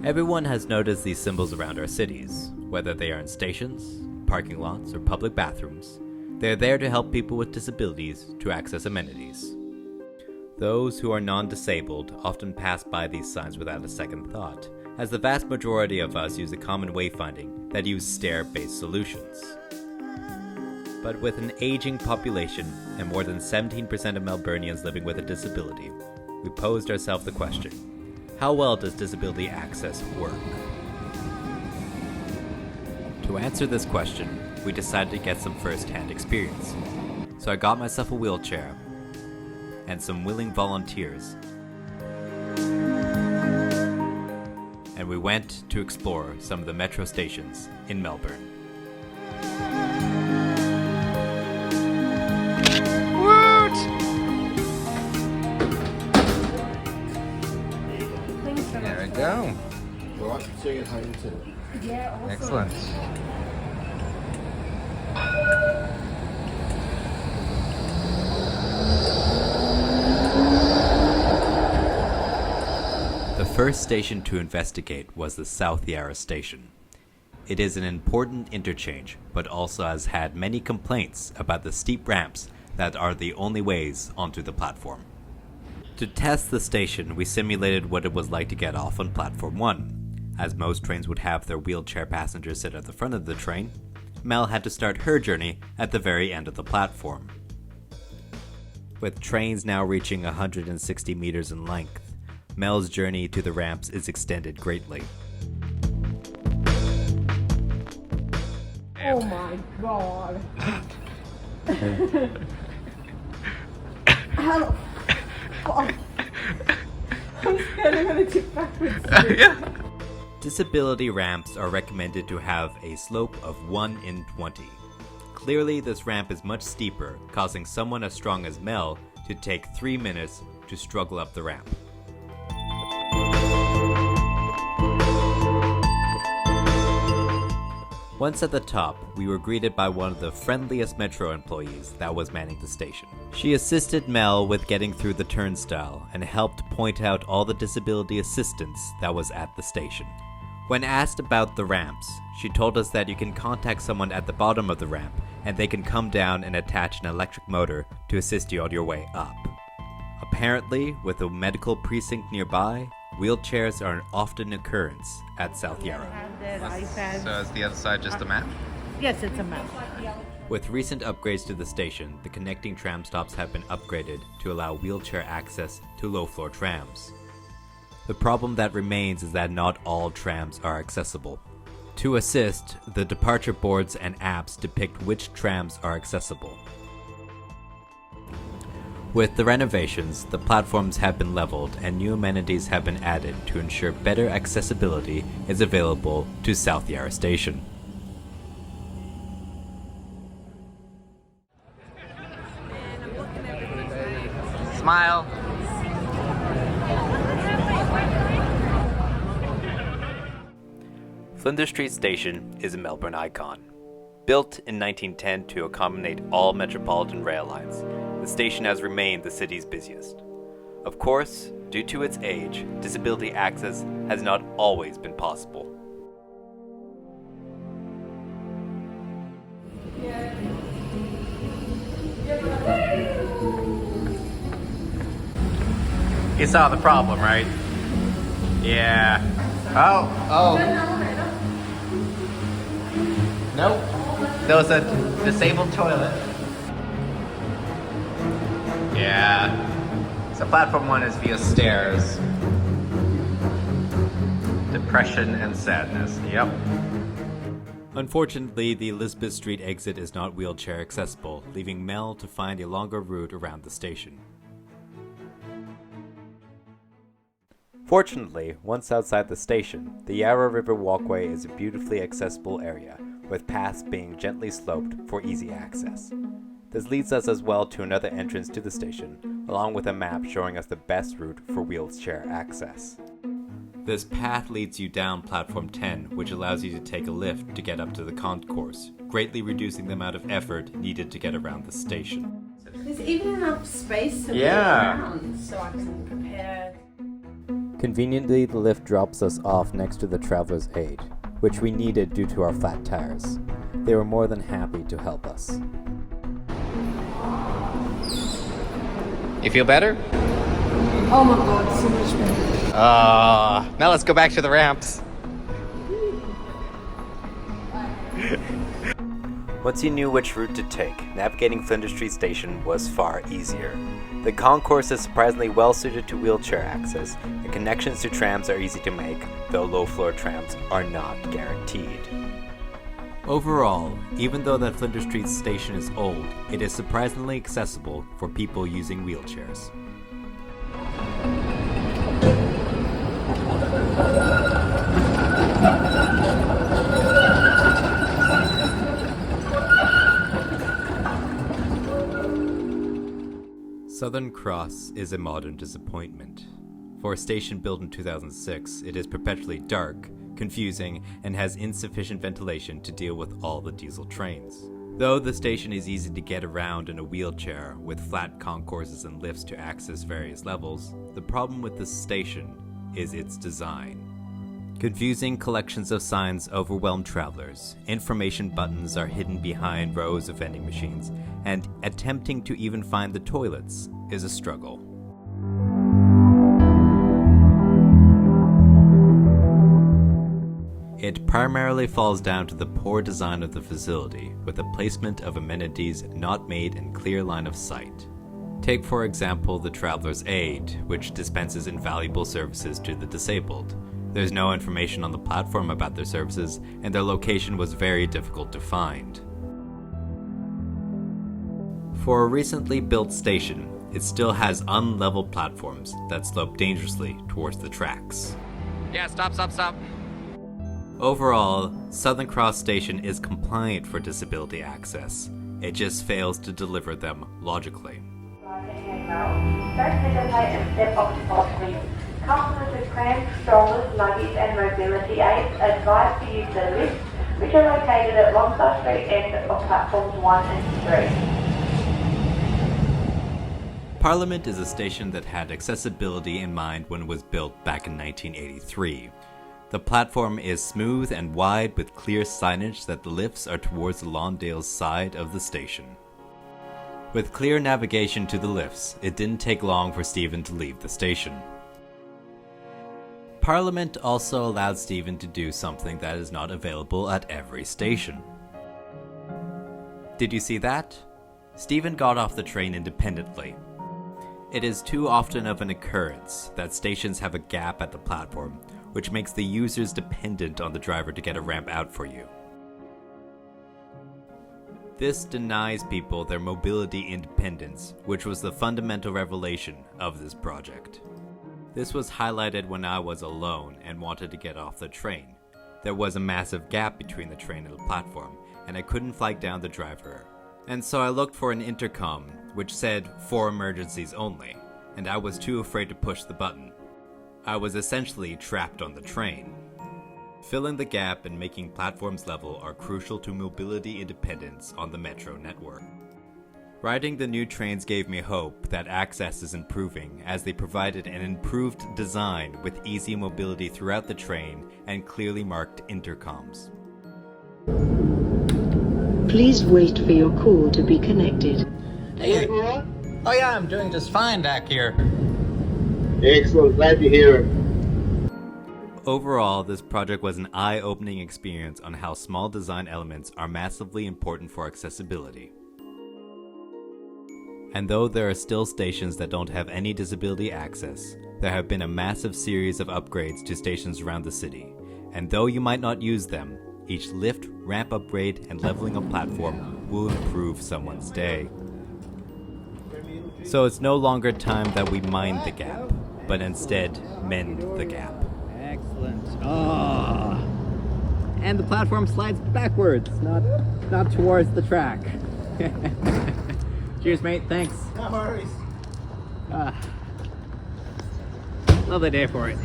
Everyone has noticed these symbols around our cities, whether they are in stations, parking lots, or public bathrooms. They are there to help people with disabilities to access amenities. Those who are non-disabled often pass by these signs without a second thought, as the vast majority of us use a common wayfinding that use stair-based solutions. But with an aging population and more than 17% of Melburnians living with a disability, we posed ourselves the question, how well does disability access work? To answer this question, we decided to get some first-hand experience. So I got myself a wheelchair and some willing volunteers, and we went to explore some of the metro stations in Melbourne. Woot! There we go. Alright, see you at home too. Yeah, awesome. Excellent. The first station to investigate was the South Yarra station. It is an important interchange, but also has had many complaints about the steep ramps that are the only ways onto the platform. To test the station, we simulated what it was like to get off on Platform 1. As most trains would have their wheelchair passengers sit at the front of the train, Mel had to start her journey at the very end of the platform. With trains now reaching 160 meters in length, Mel's journey to the ramps is extended greatly. Oh my god. How the fuck? I'm scared I'm gonna tip backwards. Yeah. Disability ramps are recommended to have a slope of 1 in 20. Clearly, this ramp is much steeper, causing someone as strong as Mel to take 3 minutes to struggle up the ramp. Once at the top, we were greeted by one of the friendliest metro employees that was manning the station. She assisted Mel with getting through the turnstile and helped point out all the disability assistance that was at the station. When asked about the ramps, she told us that you can contact someone at the bottom of the ramp and they can come down and attach an electric motor to assist you on your way up. Apparently, with a medical precinct nearby, wheelchairs are an often occurrence at South Yarra. So is the other side just a map? Yes, it's a map. With recent upgrades to the station, the connecting tram stops have been upgraded to allow wheelchair access to low-floor trams. The problem that remains is that not all trams are accessible. To assist, the departure boards and apps depict which trams are accessible. With the renovations, the platforms have been leveled and new amenities have been added to ensure better accessibility is available to South Yarra Station. Smile. Flinders Street Station is a Melbourne icon. Built in 1910 to accommodate all metropolitan rail lines, the station has remained the city's busiest. Of course, due to its age, disability access has not always been possible. You saw the problem, right? Yeah. Oh. Nope. There was a disabled toilet. Yeah. So platform 1 is via stairs. Depression and sadness. Yep. Unfortunately, the Elizabeth Street exit is not wheelchair accessible, leaving Mel to find a longer route around the station. Fortunately, once outside the station, the Yarra River Walkway is a beautifully accessible area, with paths being gently sloped for easy access. This leads us as well to another entrance to the station, along with a map showing us the best route for wheelchair access. This path leads you down platform 10, which allows you to take a lift to get up to the concourse, greatly reducing the amount of effort needed to get around the station. There's even enough space to move Yeah. around so I can prepare. Conveniently, the lift drops us off next to the Traveler's Aid, which we needed due to our flat tires. They were more than happy to help us. You feel better? Oh my god, so much better. Now let's go back to the ramps. Once you knew which route to take, navigating Flinders Street Station was far easier. The concourse is surprisingly well suited to wheelchair access, and connections to trams are easy to make, though low-floor trams are not guaranteed. Overall, even though that Flinders Street Station is old, it is surprisingly accessible for people using wheelchairs. Southern Cross is a modern disappointment. For a station built in 2006, it is perpetually dark, confusing, and has insufficient ventilation to deal with all the diesel trains. Though the station is easy to get around in a wheelchair, with flat concourses and lifts to access various levels, the problem with this station is its design. Confusing collections of signs overwhelm travelers, information buttons are hidden behind rows of vending machines, and attempting to even find the toilets is a struggle. It primarily falls down to the poor design of the facility, with the placement of amenities not made in clear line of sight. Take for example the Traveler's Aid, which dispenses invaluable services to the disabled. There's no information on the platform about their services, and their location was very difficult to find. For a recently built station, it still has unlevel platforms that slope dangerously towards the tracks. Yeah, stop. Overall, Southern Cross Station is compliant for disability access. It just fails to deliver them logically. Don't hesitate and step off the box, please. Customers with prams, strollers, luggage and mobility aids are advised to use the lifts, which are located at Lonsdale Street end of platforms 1 and 3. Parliament is a station that had accessibility in mind when it was built back in 1983. The platform is smooth and wide with clear signage that the lifts are towards the Lawndale's side of the station. With clear navigation to the lifts, it didn't take long for Stephen to leave the station. Parliament also allowed Stephen to do something that is not available at every station. Did you see that? Stephen got off the train independently. It is too often of an occurrence that stations have a gap at the platform, which makes the users dependent on the driver to get a ramp out for you. This denies people their mobility independence, which was the fundamental revelation of this project. This was highlighted when I was alone and wanted to get off the train. There was a massive gap between the train and the platform, and I couldn't flag down the driver. And so I looked for an intercom, which said for emergencies only, and I was too afraid to push the button. I was essentially trapped on the train. Filling the gap and making platforms level are crucial to mobility independence on the metro network. Riding the new trains gave me hope that access is improving, as they provided an improved design with easy mobility throughout the train and clearly marked intercoms. Please wait for your call to be connected. Hey. Oh yeah, I'm doing just fine back here. Excellent, glad to hear it. Overall, this project was an eye-opening experience on how small design elements are massively important for accessibility. And though there are still stations that don't have any disability access, there have been a massive series of upgrades to stations around the city. And though you might not use them, each lift, ramp upgrade, and leveling a platform will improve someone's day. So it's no longer time that we mind the gap, but instead mend the gap. Excellent. Oh. And the platform slides backwards, not towards the track. Cheers, mate. Thanks. No worries. Lovely day for it.